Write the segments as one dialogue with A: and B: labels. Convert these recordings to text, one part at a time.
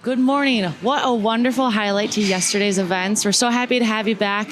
A: Good morning. What a wonderful highlight to yesterday's events. We're so happy to have you back.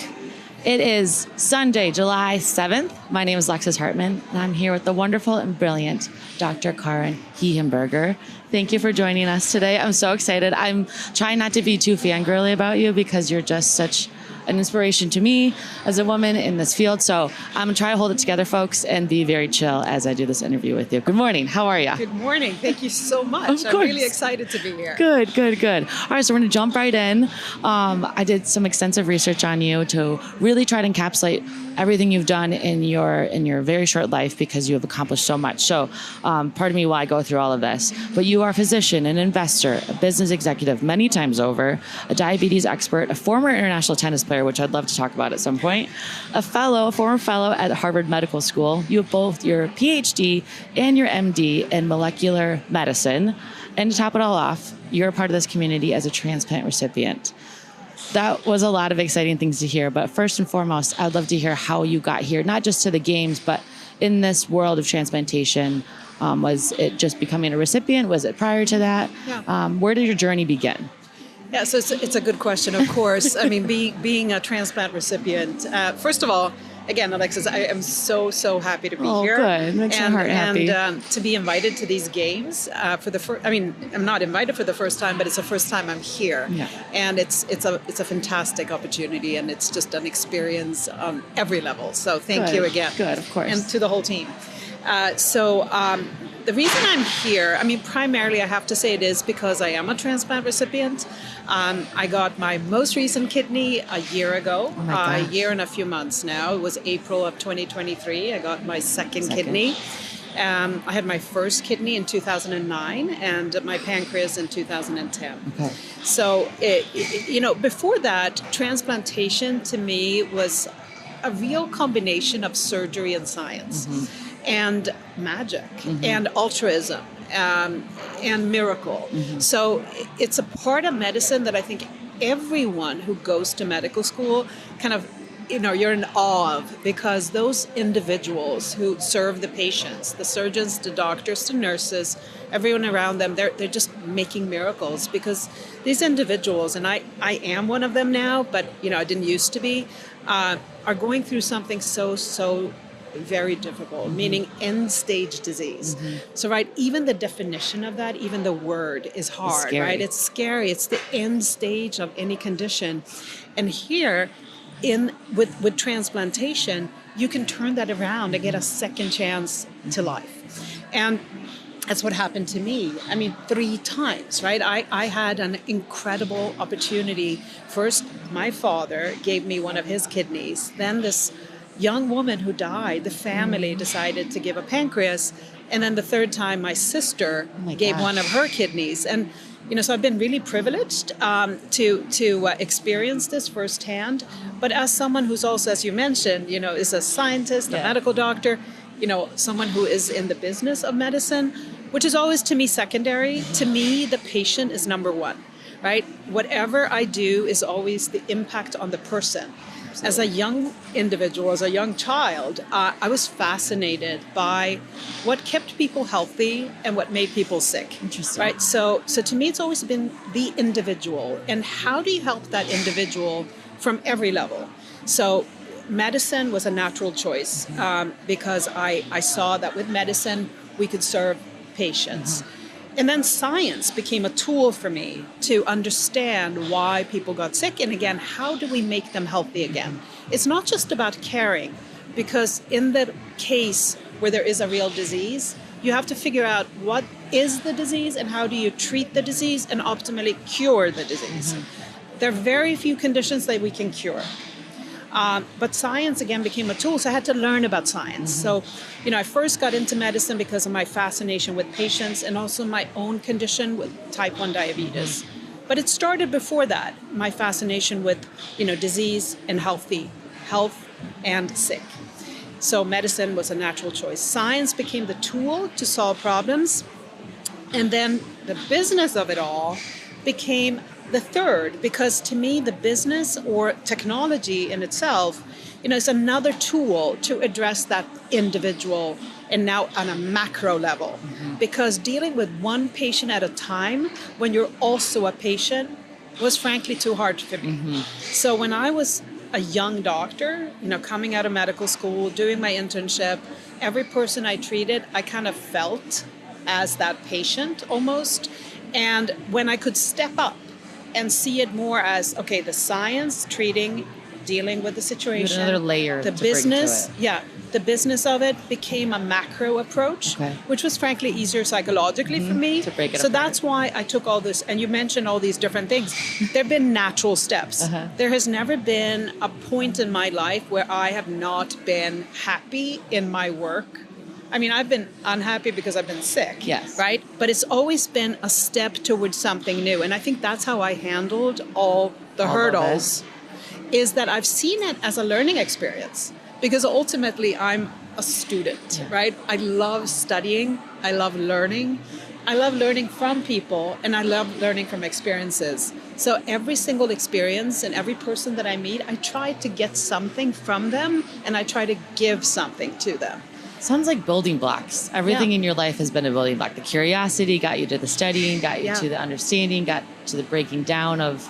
A: It is Sunday, July 7th. My name is Alexis Hartman, and I'm here with the wonderful and brilliant Dr. Karin Hehenberger. Thank you for joining us today. I'm so excited. I'm trying not to be too fangirly about you because you're just such an inspiration to me as a woman in this field. So I'm gonna try to hold it together, folks, and be very chill as I do this interview with you. Good morning. How are you?
B: Good morning. Thank you so much.
A: Of course.
B: I'm really excited to be here.
A: Good. All right, so we're gonna jump right in. I did some extensive research on you to really try to encapsulate everything you've done in your very short life because you have accomplished so much. So pardon me while I go through all of this, but you are a physician, an investor, a business executive many times over, a diabetes expert, a former international tennis player, which I'd love to talk about at some point, a former fellow at Harvard Medical School. You have both your PhD and your MD in molecular medicine. And to top it all off, you're a part of this community as a transplant recipient. That was a lot of exciting things to hear. But first and foremost, I'd love to hear how you got here, not just to the games, but in this world of transplantation. Was it just becoming a recipient? Was it prior to that?
B: Yeah.
A: Where did your journey begin?
B: Yeah, so it's a good question, of course. I mean, being a transplant recipient, first of all, again, Alexis, I am so happy to be here.
A: Oh, good. Makes my heart happy.
B: And to be invited to these games for the first, I mean, I'm not invited for the first time, but it's the first time I'm here.
A: Yeah.
B: And it's a fantastic opportunity, and it's just an experience on every level. So thank you again.
A: Good, of course.
B: And to the whole team. The reason I'm here, I mean, primarily I have to say it is because I am a transplant recipient. I got my most recent kidney a year ago,
A: Oh my
B: a
A: gosh.
B: year and a few months now. It was April of 2023. I got my second kidney. I had my first kidney in 2009 and my pancreas in 2010.
A: Okay.
B: So, before that, transplantation to me was a real combination of surgery and science.
A: Mm-hmm.
B: And magic and altruism and miracle.
A: Mm-hmm.
B: So it's a part of medicine that I think everyone who goes to medical school kind of, you're in awe of, because those individuals who serve the patients, the surgeons, the doctors, the nurses, everyone around them, they're just making miracles, because these individuals, and I am one of them now, but I didn't used to be, are going through something so very difficult, meaning end-stage disease. Mm-hmm. So, right, even the definition of that, even the word is hard, right? It's scary. It's the end stage of any condition. And here, with transplantation, you can turn that around and get a second chance to life. And that's what happened to me. I mean, 3 times, right? I had an incredible opportunity. First, my father gave me one of his kidneys. Then this young woman who died, the family decided to give a pancreas. And then the third time, my sister gave one of her kidneys. And, so I've been really privileged to experience this firsthand. But as someone who's also, as you mentioned, is a scientist, a medical doctor, someone who is in the business of medicine, which is always to me secondary. To me, the patient is number one, right? Whatever I do is always the impact on the person. As a young individual, as a young child, I was fascinated by what kept people healthy and what made people sick.
A: Interesting.
B: Right? So to me, it's always been the individual. And how do you help that individual from every level? So medicine was a natural choice because I saw that with medicine, we could serve patients. Mm-hmm. And then science became a tool for me to understand why people got sick. And again, how do we make them healthy again? It's not just about caring, because in the case where there is a real disease, you have to figure out what is the disease and how do you treat the disease and optimally cure the disease. Mm-hmm. There are very few conditions that we can cure. But science, again, became a tool, so I had to learn about science. Mm-hmm. So, I first got into medicine because of my fascination with patients and also my own condition with type 1 diabetes. Mm-hmm. But it started before that, my fascination with, disease and health and sick. So medicine was a natural choice. Science became the tool to solve problems. And then the business of it all became the third, because to me, the business or technology in itself, is another tool to address that individual and now on a macro level. Because dealing with one patient at a time when you're also a patient was frankly too hard for me. So when I was a young doctor, coming out of medical school, doing my internship, every person I treated, I kind of felt as that patient almost. And when I could step up and see it more as, okay, the science, treating, dealing with the situation.
A: Another layer
B: the
A: to
B: business,
A: bring to it.
B: The business of it became a macro approach, which was frankly easier psychologically for me.
A: To break it
B: so
A: apart.
B: that's why I took all this, and you mentioned all these different things. There have been natural steps. There has never been a point in my life where I have not been happy in my work. I mean, I've been unhappy because I've been sick, right? But it's always been a step towards something new. And I think that's how I handled all the hurdles, is that I've seen it as a learning experience. Because ultimately, I'm a student, right? I love studying. I love learning. I love learning from people, and I love learning from experiences. So every single experience and every person that I meet, I try to get something from them, and I try to give something to them.
A: Sounds like building blocks. Everything in your life has been a building block. The curiosity got you to the studying, got you to the understanding, got to the breaking down of,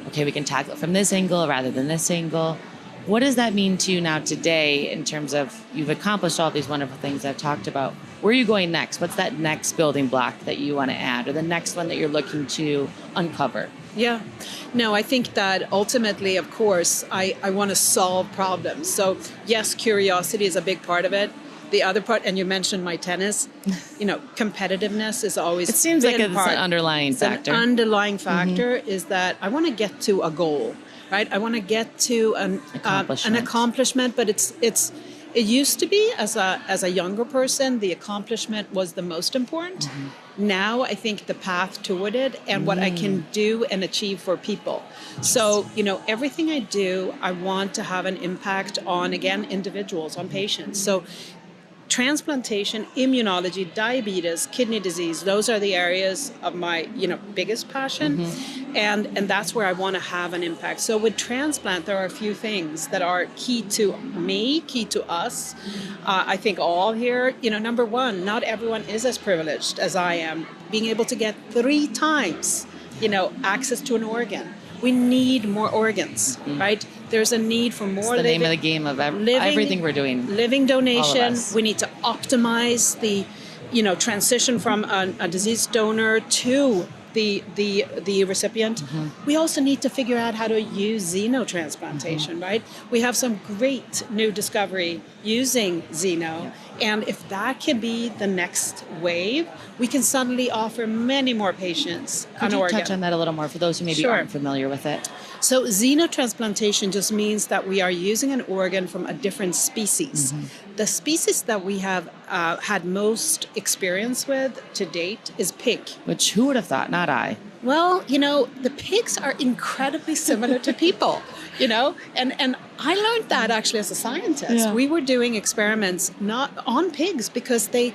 A: okay, we can tackle it from this angle rather than this angle. What does that mean to you now today in terms of you've accomplished all these wonderful things I've talked about? Where are you going next? What's that next building block that you want to add, or the next one that you're looking to uncover?
B: Yeah. No, I think that ultimately, of course, I want to solve problems. So yes, curiosity is a big part of it. The other part, and you mentioned my tennis, competitiveness is always
A: it seems like it's an underlying factor.
B: An underlying factor is that I want to get to a goal, right? I want to get to an accomplishment, but it used to be as a younger person, the accomplishment was the most important. Now I think the path toward it and what I can do and achieve for people. So, everything I do, I want to have an impact on, again, individuals, on patients. So transplantation, immunology, diabetes, kidney disease, those are the areas of my, biggest passion. And that's where I want to have an impact. So with transplant, there are a few things that are key to me, key to us. I think all here, number one, not everyone is as privileged as I am, being able to get 3 times, access to an organ. We need more organs, right? There's a need for more.
A: It's the name of the game of everything we're doing.
B: Living donation. We need to optimize the, transition from a diseased donor to the recipient. We also need to figure out how to use xenotransplantation, right? We have some great new discovery using xeno. And if that can be the next wave, we can suddenly offer many more patients an organ.
A: Could you touch on that a little more for those who maybe aren't familiar with it?
B: So xenotransplantation just means that we are using an organ from a different species. The species that we have had most experience with to date is pig.
A: Which, who would have thought? Not I.
B: Well, the pigs are incredibly similar to people, and I learned that actually as a scientist. We were doing experiments not on pigs because they,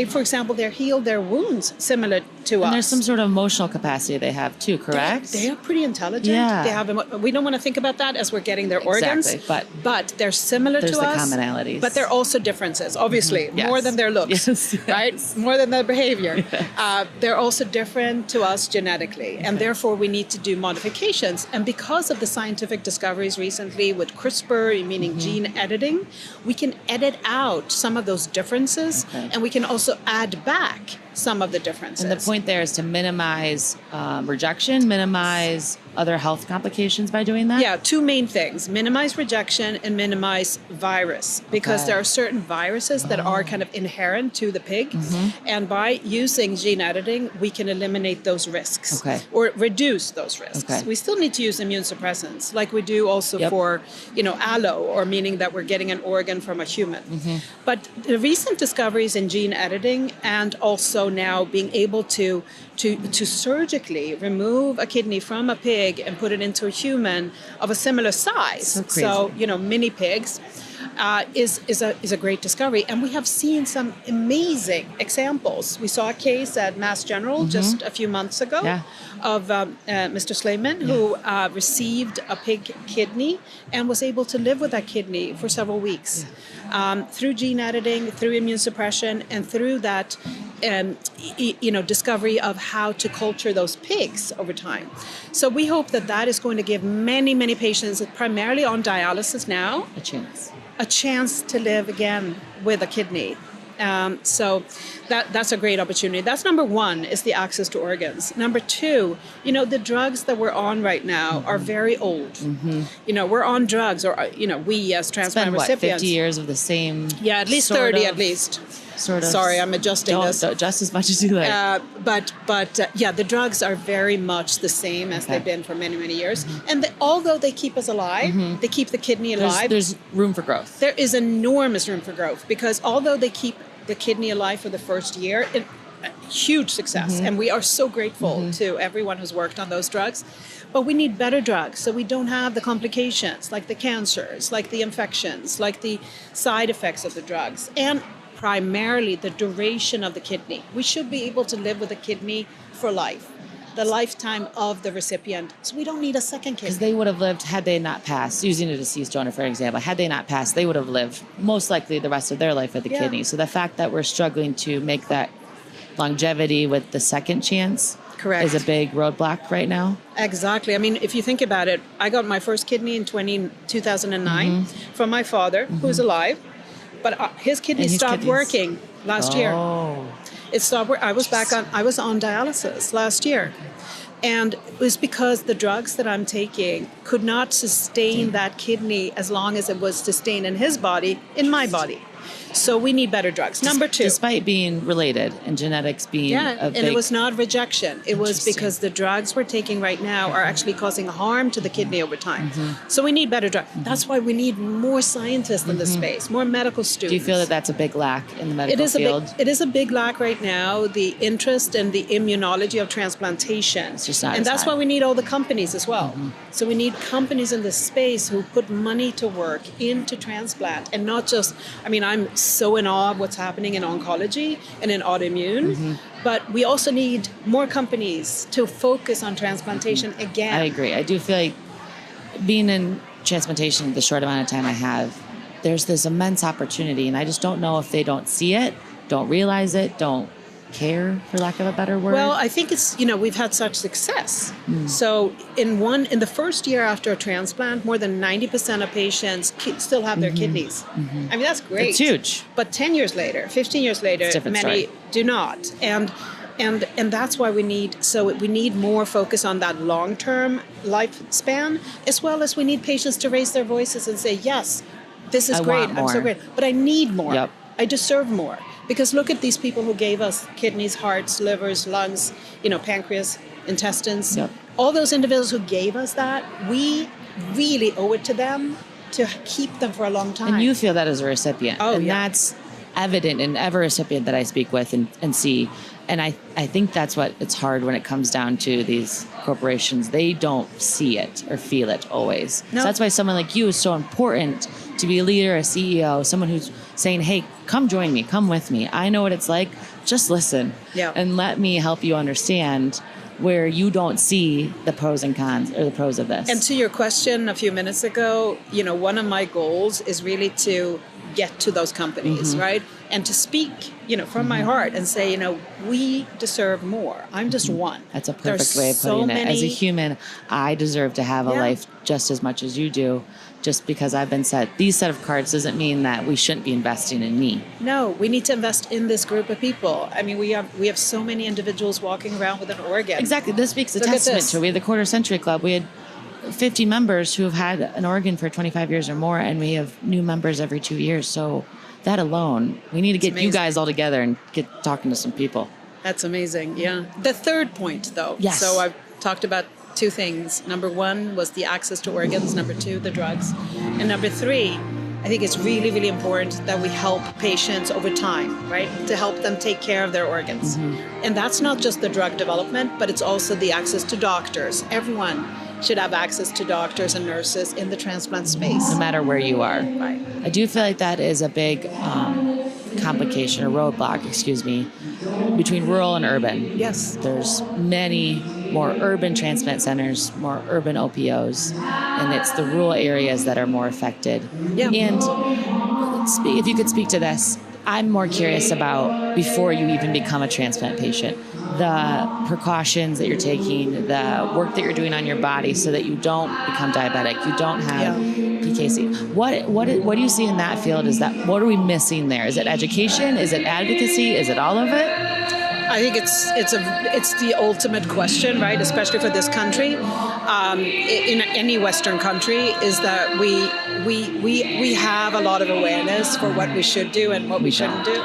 B: for example, they healed their wounds similar to us.
A: And there's some sort of emotional capacity they have too, correct?
B: They are pretty intelligent. They have. We don't want to think about that as we're getting their organs.
A: Exactly,
B: but they're similar to us.
A: There's the commonalities.
B: But there are also differences, obviously, more than their looks, right? More than their behavior. They're also different to us genetically, and therefore we need to do modifications. And because of the scientific discoveries recently with CRISPR, meaning gene editing, we can edit out some of those differences, and we can also add back some of the differences.
A: And the point there is to minimize rejection, minimize other health complications by doing that?
B: Yeah, 2 main things. Minimize rejection and minimize virus. Because there are certain viruses that are kind of inherent to the pig. And by using gene editing, we can eliminate those risks. Or reduce those risks. We still need to use immune suppressants, like we do also for, allo, or meaning that we're getting an organ from a human. But the recent discoveries in gene editing, and also now being able to surgically remove a kidney from a pig and put it into a human of a similar size. So mini pigs. is a great discovery. And we have seen some amazing examples. We saw a case at Mass General just a few months ago of Mr. Slayman, who received a pig kidney and was able to live with that kidney for several weeks through gene editing, through immune suppression, and through that discovery of how to culture those pigs over time. So we hope that that is going to give many, many patients, primarily on dialysis now, a chance to live again with a kidney. So that's a great opportunity. That's number one, is the access to organs. Number two, the drugs that we're on right now are very old. We're on drugs, or we as transplant recipients.
A: 50 years of the same.
B: Yeah, at least 30 at least.
A: Sort of.
B: Sorry, I'm adjusting this.
A: Don't adjust as much as you like.
B: But the drugs are very much the same as they've been for many, many years. And although they keep us alive, they keep the kidney alive.
A: There's room for growth.
B: There is enormous room for growth, because although they keep the kidney alive for the first year, huge success. And we are so grateful to everyone who's worked on those drugs. But we need better drugs, so we don't have the complications, like the cancers, like the infections, like the side effects of the drugs. And primarily the duration of the kidney. We should be able to live with a kidney for life, the lifetime of the recipient. So we don't need a second kidney.
A: Because they would have lived, had they not passed, using a deceased donor for example, had they not passed, they would have lived most likely the rest of their life with the kidney. So the fact that we're struggling to make that longevity with the second chance is a big roadblock right now.
B: Exactly. I mean, if you think about it, I got my first kidney in 2009 from my father, who's alive. But his kidney stopped working last year. It stopped. I was on dialysis last year, and it was because the drugs that I'm taking could not sustain that kidney as long as it was sustained in his body, in my body. So we need better drugs. Number two.
A: Despite being related and genetics being a big...
B: and it was not rejection. It was because the drugs we're taking right now are actually causing harm to the kidney over time. So we need better drugs. That's why we need more scientists in this space, more medical students.
A: Do you feel that that's a big lack in the medical field?
B: It is a big lack right now, the interest in the immunology of transplantation.
A: It's just not
B: and that's why we need all the companies as well. So we need companies in this space who put money to work into transplant, and not just, I'm so in awe of what's happening in oncology and in autoimmune, but we also need more companies to focus on transplantation again.
A: I agree. I do feel like being in transplantation the short amount of time I have, there's this immense opportunity, and I just don't know if they don't see it, don't realize it, don't care, for lack of a better word.
B: Well, I think it's, we've had such success. So in the first year after a transplant, more than 90% of patients still have their kidneys. That's great.
A: It's huge.
B: But 10 years later, 15 years later, many do not. And that's why we need more focus on that long-term lifespan, as well as we need patients to raise their voices and say, yes, this is great, I'm so great, but I need more. I deserve more. Because look at these people who gave us kidneys, hearts, livers, lungs, pancreas, intestines. All those individuals who gave us that, we really owe it to them to keep them for a long time.
A: And you feel that as a recipient. That's evident in every recipient that I speak with and see. And I think that's what it's hard when it comes down to these corporations. They don't see it or feel it always. So that's why someone like you is so important to be a leader, a CEO, someone who's saying, hey, come join me, come with me. I know what it's like. Just listen and let me help you understand where you don't see the pros and cons or the pros of this.
B: And to your question a few minutes ago, one of my goals is really to get to those companies, right? And to speak, from my heart and say, we deserve more. I'm just one.
A: That's a perfect way of putting it. As a human, I deserve to have a life just as much as you do. Just because I've been these set of cards doesn't mean that we shouldn't be investing in me.
B: No, we need to invest in this group of people. We have so many individuals walking around with an organ.
A: Exactly. This speaks a testament to it. We had the Quarter Century Club. We had 50 members who have had an organ for 25 years or more, and we have new members every 2 years. So that alone, we need to get you guys all together and get talking to some people.
B: That's amazing. Yeah. The third point, though.
A: Yes.
B: So I've talked about two things. Number one was the access to organs. Number two, the drugs. And number three, I think it's really, really important that we help patients over time, right? To help them take care of their organs. And that's not just the drug development, but it's also the access to doctors. Everyone should have access to doctors and nurses in the transplant space.
A: No matter where you are.
B: Right.
A: I do feel like that is a big complication or roadblock, between rural and urban.
B: Yes.
A: There's many more urban transplant centers, more urban OPOs, and it's the rural areas that are more affected.
B: Yeah.
A: And if you could speak to this, I'm more curious about, before you even become a transplant patient, the precautions that you're taking, the work that you're doing on your body so that you don't become diabetic, you don't have PKC. What do you see in that field? What are we missing there? Is it education? Is it advocacy? Is it all of it?
B: I think it's the ultimate question, right? Especially for this country, in any Western country, is that we have a lot of awareness for what we should do and what we shouldn't do.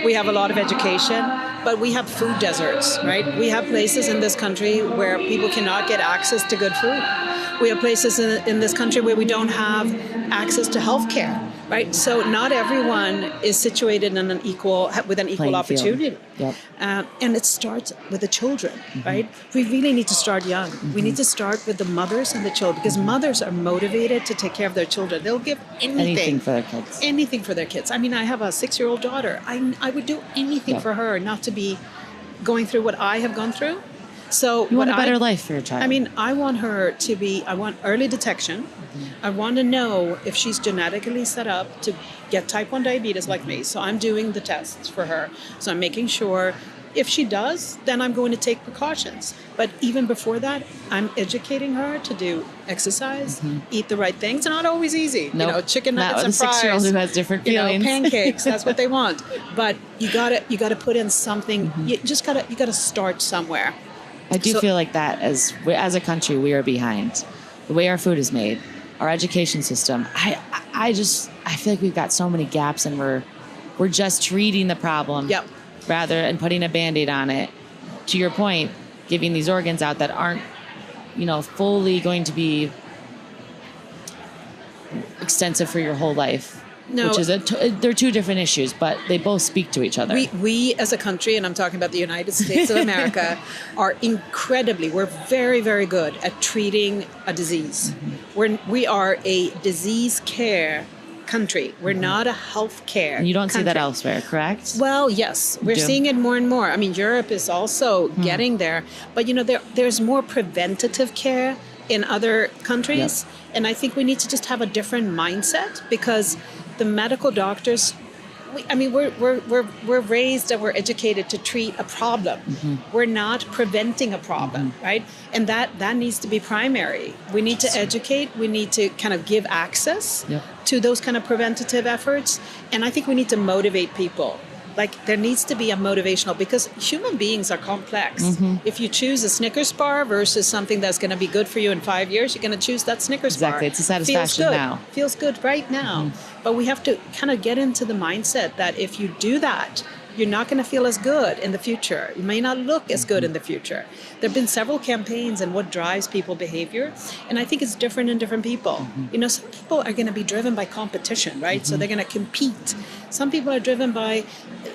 B: We have a lot of education, but we have food deserts, right? We have places in this country where people cannot get access to good food. We have places in this country where we don't have access to health care, right? So not everyone is situated with an equal opportunity.
A: Yep.
B: And it starts with the children, right? We really need to start young. We need to start with the mothers and the children, because mothers are motivated to take care of their children. They'll give anything
A: for their kids.
B: Anything for their kids. I mean, I have a 6-year-old daughter. I would do anything for her not to be going through what I have gone through. So
A: you want a better life for your child.
B: I mean, I want early detection. I want to know if she's genetically set up to get type 1 diabetes like me. So I'm doing the tests for her. So I'm making sure if she does, then I'm going to take precautions. But even before that, I'm educating her to do exercise, eat the right things. It's not always easy.
A: Nope.
B: Chicken nuggets and fries.
A: 6-year-old who has different feelings.
B: Pancakes. That's what they want. But you gotta put in something. You gotta start somewhere.
A: I do feel like that as a country, we are behind. The way our food is made, our education system. I feel like we've got so many gaps, and we're just treating the problem rather than putting a Band-Aid on it. To your point, giving these organs out that aren't, fully going to be extensive for your whole life.
B: No,
A: which is they're two different issues, but they both speak to each other.
B: We as a country, and I'm talking about the United States of America, we're very, very good at treating a disease. We are a disease care country. We're not a health care
A: And you don't
B: country.
A: see that elsewhere, correct?
B: Well, yes. We're seeing it more and more. I mean, Europe is also getting there. But, there's more preventative care in other countries.
A: Yep.
B: And I think we need to just have a different mindset, because the medical doctors, we're raised and we're educated to treat a problem. We're not preventing a problem, right? And that needs to be primary. We need to educate. We need to kind of give access to those kind of preventative efforts. And I think we need to motivate people. Like, there needs to be a motivational, because human beings are complex. If you choose a Snickers bar versus something that's going to be good for you in 5 years, you're going to choose that Snickers bar.
A: Exactly. It's a satisfaction now.
B: Feels good right now. But we have to kind of get into the mindset that if you do that, you're not going to feel as good in the future. You may not look as good in the future. There have been several campaigns in what drives people behavior, and I think it's different in different people. Some people are going to be driven by competition, right? So they're going to compete. Some people are driven by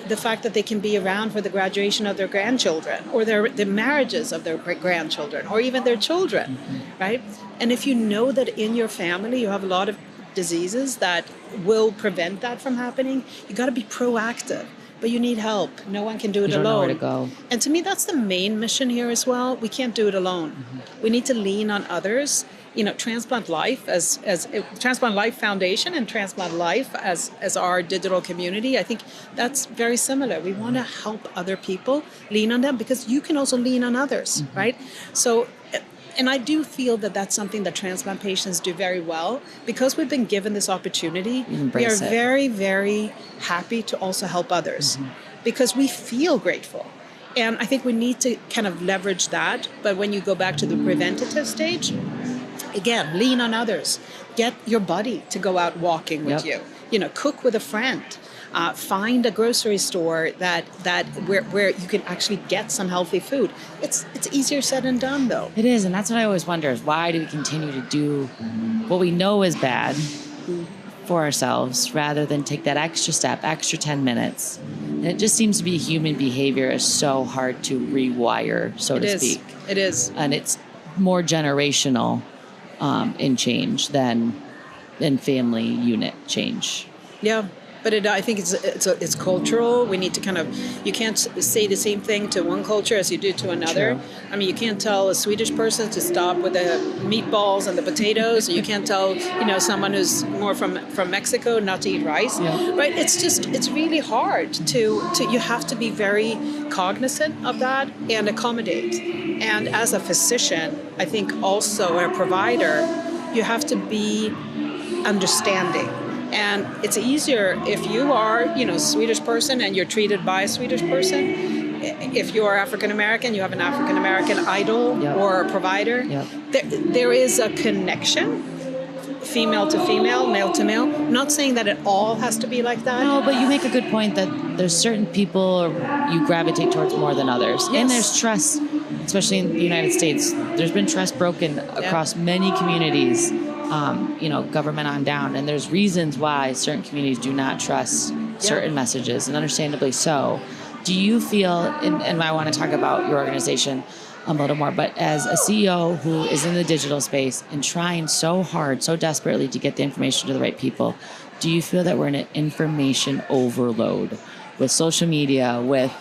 B: the fact that they can be around for the graduation of their grandchildren, or the marriages of their grandchildren, or even their children, right? And if you know that in your family you have a lot of diseases that will prevent that from happening, you got to be proactive. But you need help. No one can do it alone. You don't know where to go. And to me, that's the main mission here as well. We can't do it alone. We need to lean on others. Transplant Life as Transplant Life Foundation and Transplant Life as our digital community, I think that's very similar. We want to help other people, lean on them, because you can also lean on others, right? So, and I do feel that that's something that transplant patients do very well, because we've been given this opportunity. We are very, very happy to also help others, because we feel grateful. And I think we need to kind of leverage that. But when you go back to the preventative stage, again, lean on others. Get your buddy to go out walking with you. Cook with a friend. Find a grocery store where you can actually get some healthy food. It's easier said than done, though.
A: It is, and that's what I always wonder, is why do we continue to do what we know is bad for ourselves rather than take that extra step, extra 10 minutes. And it just seems to be human behavior is so hard to rewire, so to speak.
B: It is.
A: And it's more generational in change than in family unit change.
B: Yeah. But I think it's cultural. We need to kind of, you can't say the same thing to one culture as you do to another.
A: True.
B: I mean, you can't tell a Swedish person to stop with the meatballs and the potatoes. You can't tell, someone who's more from Mexico not to eat rice.
A: Yeah.
B: Right? It's really hard to you have to be very cognizant of that and accommodate. And as a physician, I think also a provider, you have to be understanding. And it's easier if you are, a Swedish person and you're treated by a Swedish person. If you are African American, you have an African American idol or a provider.
A: Yep.
B: There is a connection, female to female, male to male. I'm not saying that it all has to be like that.
A: No, but you make a good point that there's certain people you gravitate towards more than others.
B: Yes.
A: And there's trust, especially in the United States. There's been trust broken across many communities. Government on down. And there's reasons why certain communities do not trust certain messages, and understandably so. Do you feel, and I want to talk about your organization a little more, but as a CEO who is in the digital space and trying so hard, so desperately to get the information to the right people, do you feel that we're in an information overload with social media, with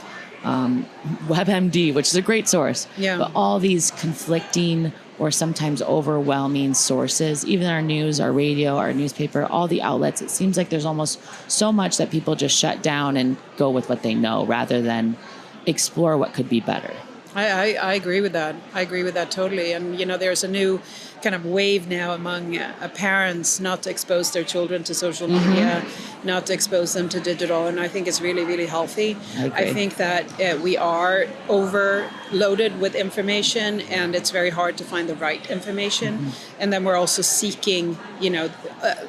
A: WebMD, which is a great source, but all these conflicting or sometimes overwhelming sources, even our news, our radio, our newspaper, all the outlets, it seems like there's almost so much that people just shut down and go with what they know rather than explore what could be better.
B: I agree with that. I agree with that totally. And, there's a new kind of wave now among parents not to expose their children to social media, not to expose them to digital. And I think it's really, really healthy. I think that we are overloaded with information and it's very hard to find the right information. And then we're also seeking,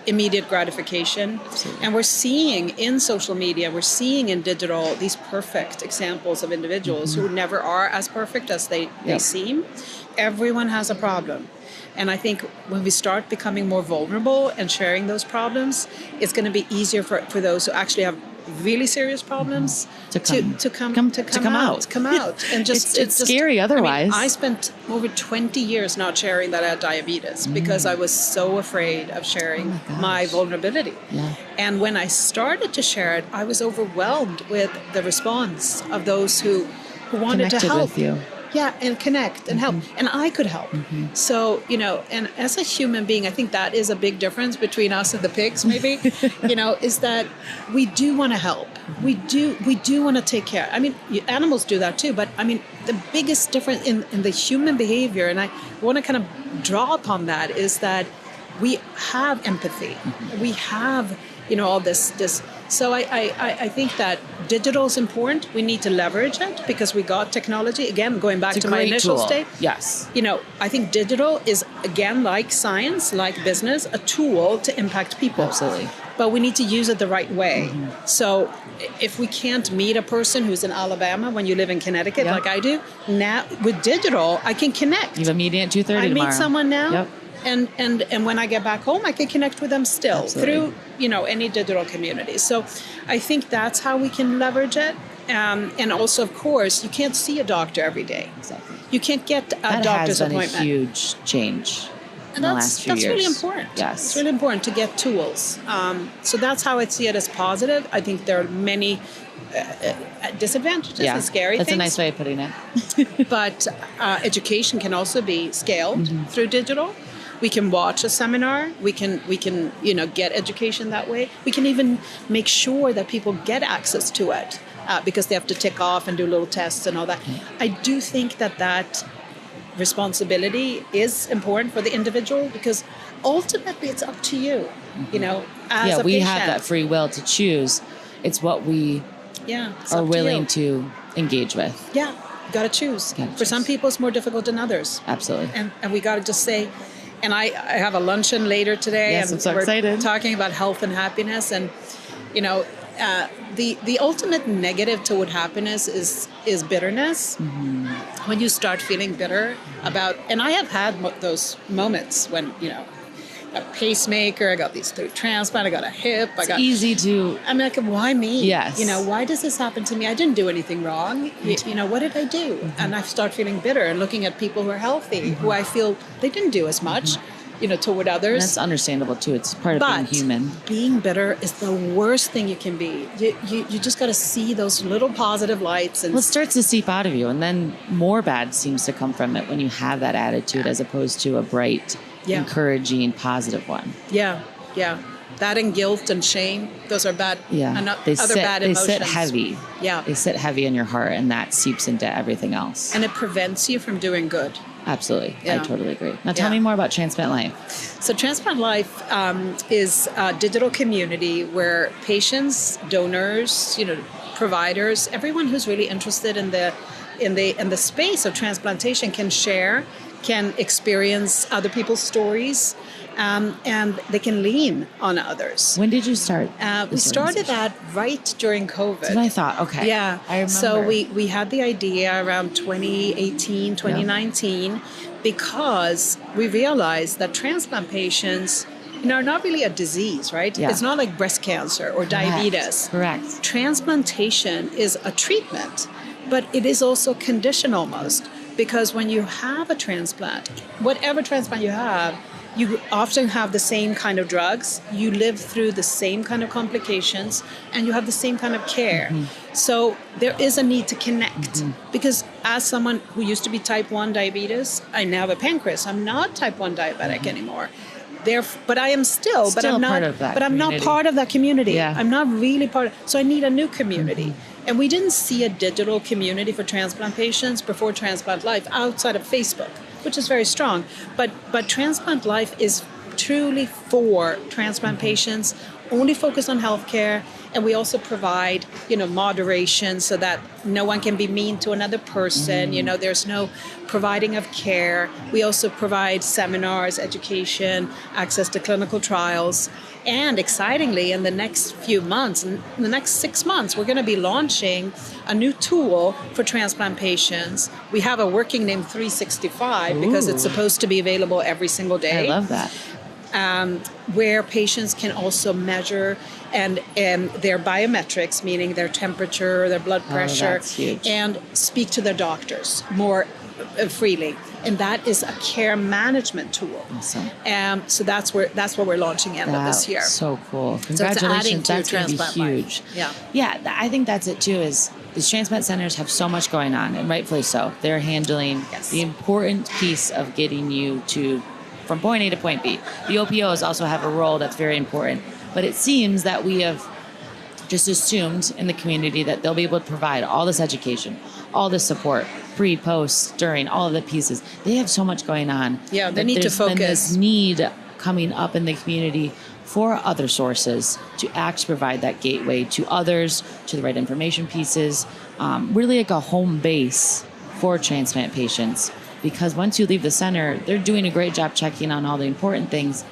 B: immediate gratification.
A: Absolutely.
B: And we're seeing in social media, we're seeing in digital these perfect examples of individuals who never are as perfect as they seem. Everyone has a problem. And I think when we start becoming more vulnerable and sharing those problems, it's going to be easier for those who actually have really serious problems to come out. And just
A: it's scary otherwise.
B: I spent over 20 years not sharing that I had diabetes because I was so afraid of sharing my vulnerability. Yeah. And when I started to share it, I was overwhelmed with the response of those who wanted
A: Connected
B: to help.
A: With you.
B: Yeah, and connect and help. And I could help. So, and as a human being, I think that is a big difference between us and the pigs, maybe, is that we do want to help. We do want to take care. I mean, animals do that too, but I mean, the biggest difference in the human behavior, and I want to kind of draw upon that, is that we have empathy. We have, all this. So I think that digital is important. We need to leverage it because we got technology. Again, going back to my initial state.
A: Yes.
B: I think digital is, again, like science, like business, a tool to impact people.
A: Absolutely.
B: But we need to use it the right way. So if we can't meet a person who's in Alabama when you live in Connecticut, like I do, now with digital, I can connect.
A: You have a meeting at 2:30 tomorrow.
B: I meet someone now. And when I get back home, I can connect with them still through, any digital community. So I think that's how we can leverage it. And also, of course, you can't see a doctor every day.
A: Exactly.
B: You can't get a doctor's appointment.
A: That has been a huge change in the last few years.
B: That's really important.
A: Yes.
B: It's really important to get tools. So that's how I see it as positive. I think there are many disadvantages and scary
A: that's
B: things.
A: That's a nice way of putting it.
B: But education can also be scaled through digital. We can watch a seminar. We can get education that way. We can even make sure that people get access to it because they have to tick off and do little tests and all that. I do think that responsibility is important for the individual because ultimately it's up to you. As a
A: we
B: patient.
A: have that free will to choose. It's what we are willing to engage with.
B: Yeah, you got to choose. For some people, it's more difficult than others.
A: Absolutely.
B: And we got to just say. And I have a luncheon later today,
A: yes,
B: and
A: I'm so
B: we're
A: excited.
B: Talking about health and happiness. And the ultimate negative toward happiness is bitterness. When you start feeling bitter about, and I have had those moments when a pacemaker, I got these 3 transplants, I got a hip,
A: It's easy to...
B: I'm like, why me?
A: Yes.
B: You know, why does this happen to me? I didn't do anything wrong. You know, what did I do? And I start feeling bitter and looking at people who are healthy, who I feel they didn't do as much, you know, toward others.
A: And that's understandable too. It's part of being human.
B: Being bitter is the worst thing you can be. You just got to see those little positive lights. And
A: well, it starts to seep out of you, and then more bad seems to come from it when you have that attitude as opposed to a bright, encouraging, positive one.
B: Yeah. That and guilt and shame, those are bad.
A: Yeah,
B: Bad emotions.
A: They sit heavy.
B: Yeah.
A: They sit heavy in your heart, and that seeps into everything else.
B: And it prevents you from doing good.
A: Absolutely.
B: Yeah.
A: I totally agree. Now tell me more about Transplant Life.
B: So Transplant Life is a digital community where patients, donors, you know, providers, everyone who's really interested in the space of transplantation can share, can experience other people's stories, and they can lean on others.
A: When did you start?
B: We started that right during COVID.
A: That's what I thought. Okay.
B: Yeah.
A: I remember.
B: So we had the idea around 2018, 2019, because we realized that transplant patients, you know, are not really a disease, right?
A: Yeah.
B: It's not like breast cancer or diabetes.
A: Correct.
B: Transplantation is a treatment, but it is also a condition almost, because when you have a transplant, whatever transplant you have, you often have the same kind of drugs, you live through the same kind of complications, and you have the same kind of care. So there is a need to connect, because as someone who used to be type 1 diabetes, I now have a pancreas. I'm not type 1 diabetic anymore. But I am still but I'm not
A: part of that
B: but I'm
A: community.
B: not part of that community.
A: Yeah.
B: I'm not really part of, so I need a new community. And we didn't see a digital community for transplant patients before Transplant Life outside of Facebook, which is very strong. But Transplant Life is truly for transplant patients, only focused on healthcare, and we also provide, you know, moderation so that no one can be mean to another person. You know, there's no providing of care. We also provide seminars, education, access to clinical trials. And excitingly, in the next few months, in the next 6 months, we're going to be launching a new tool for transplant patients. We have a working name 365 because it's supposed to be available every single day.
A: I love that.
B: Where patients can also measure and their biometrics, meaning their temperature, their blood pressure,
A: that's huge.
B: and speak to their doctors more freely. And that is a care management tool.
A: Awesome.
B: So that's what we're launching end of this year.
A: So cool.
B: So it's adding
A: Congratulations.
B: to
A: That's going to be
B: Transplant Life.
A: huge.
B: Yeah.
A: I think that's it too, is these transplant centers have so much going on, and rightfully so. They're handling the important piece of getting you from point A to point B. The OPOs also have a role that's very important, but it seems that we have just assumed in the community that they'll be able to provide all this education, all this support, pre, post, during, all of the pieces. They have so much going on.
B: Yeah, they need to focus.
A: There's been this need coming up in the community for other sources to actually provide that gateway to others, to the right information pieces, really like a home base for transplant patients. Because once you leave the center, they're doing a great job checking on all the important things.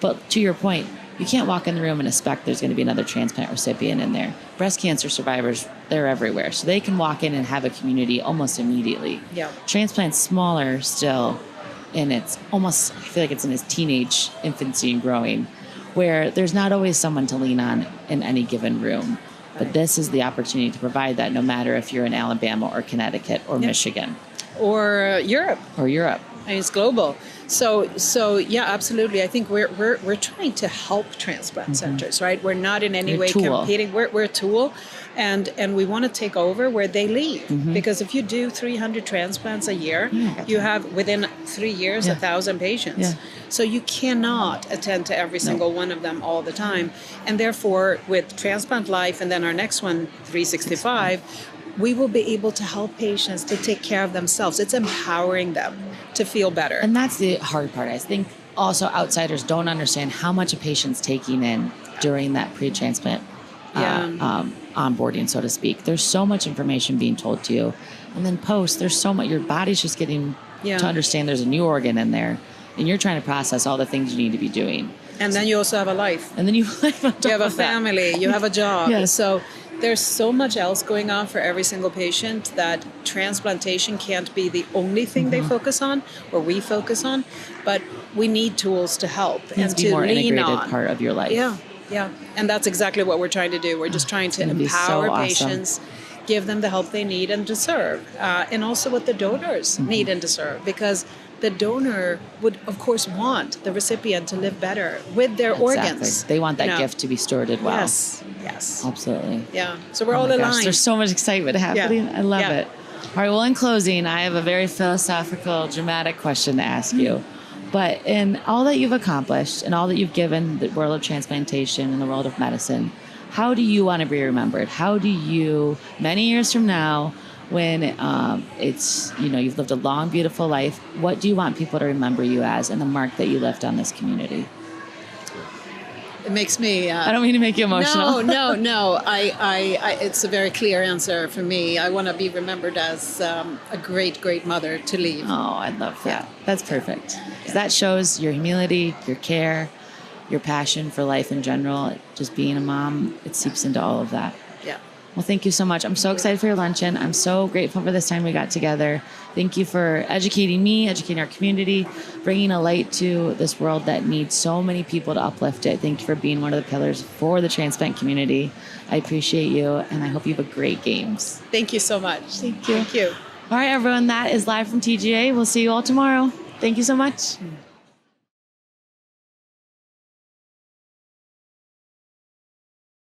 A: But to your point, you can't walk in the room and expect there's going to be another transplant recipient in there. Breast cancer survivors, they're everywhere. So they can walk in and have a community almost immediately.
B: Yeah.
A: Transplant's smaller still, and it's almost, I feel like it's in its teenage infancy and growing, where there's not always someone to lean on in any given room. But this is the opportunity to provide that, no matter if you're in Alabama or Connecticut or Michigan.
B: Or Europe.
A: Or Europe.
B: I mean, it's global. So yeah, absolutely. I think we're trying to help transplant centers, right? We're not in any way competing. We're a tool, and we want to take over where they leave. Because if you do 300 transplants a year, you have within 3 years 1,000 patients. So you cannot attend to every single one of them all the time. And therefore, with Transplant Life and then our next one, 365, we will be able to help patients to take care of themselves. It's empowering them to feel better.
A: And that's the hard part. I think also outsiders don't understand how much a patient's taking in during that pre-transplant onboarding, so to speak. There's so much information being told to you. And then post, there's so much, your body's just getting to understand there's a new organ in there. And you're trying to process all the things you need to be doing.
B: And then you also have a life.
A: And then you have
B: a family, you have a job.
A: Yes.
B: So there's so much else going on for every single patient that transplantation can't be the only thing they focus on or we focus on, but we need tools to help
A: Needs
B: and
A: to be
B: to
A: more
B: lean
A: integrated
B: on.
A: part of your life.
B: Yeah, yeah. And that's exactly what we're trying to do. We're just trying to
A: gonna be so
B: empower
A: awesome.
B: patients, give them the help they need and deserve, and also what the donors need and deserve, because the donor would, of course, want the recipient to live better with their organs.
A: They want that
B: you know.
A: gift to be stewarded well.
B: Yes, yes.
A: Absolutely.
B: Yeah, so we're
A: Oh
B: all
A: my gosh,
B: aligned.
A: there's so much excitement happening. I love
B: Yeah.
A: it. All right, well, in closing, I have a very philosophical, dramatic question to ask you. But in all that you've accomplished and all that you've given the world of transplantation and the world of medicine, how do you want to be remembered? How do you, many years from now, when it's, you've lived a long, beautiful life, what do you want people to remember you as and the mark that you left on this community?
B: It makes me.
A: I don't mean to make you emotional.
B: No. I it's a very clear answer for me. I want to be remembered as a great, great mother to leave.
A: Oh, I love that. That's perfect. 'Cause that shows your humility, your care, your passion for life in general. Just being a mom, it seeps into all of that.
B: Yeah.
A: Well, thank you so much. I'm so excited for your luncheon. I'm so grateful for this time we got together. Thank you for educating me, educating our community, bringing a light to this world that needs so many people to uplift it. Thank you for being one of the pillars for the transplant community. I appreciate you, and I hope you have a great games.
B: Thank you so much.
A: Thank you.
B: Thank you.
A: All right, everyone, that is live from TGA. We'll see you all tomorrow. Thank you so much.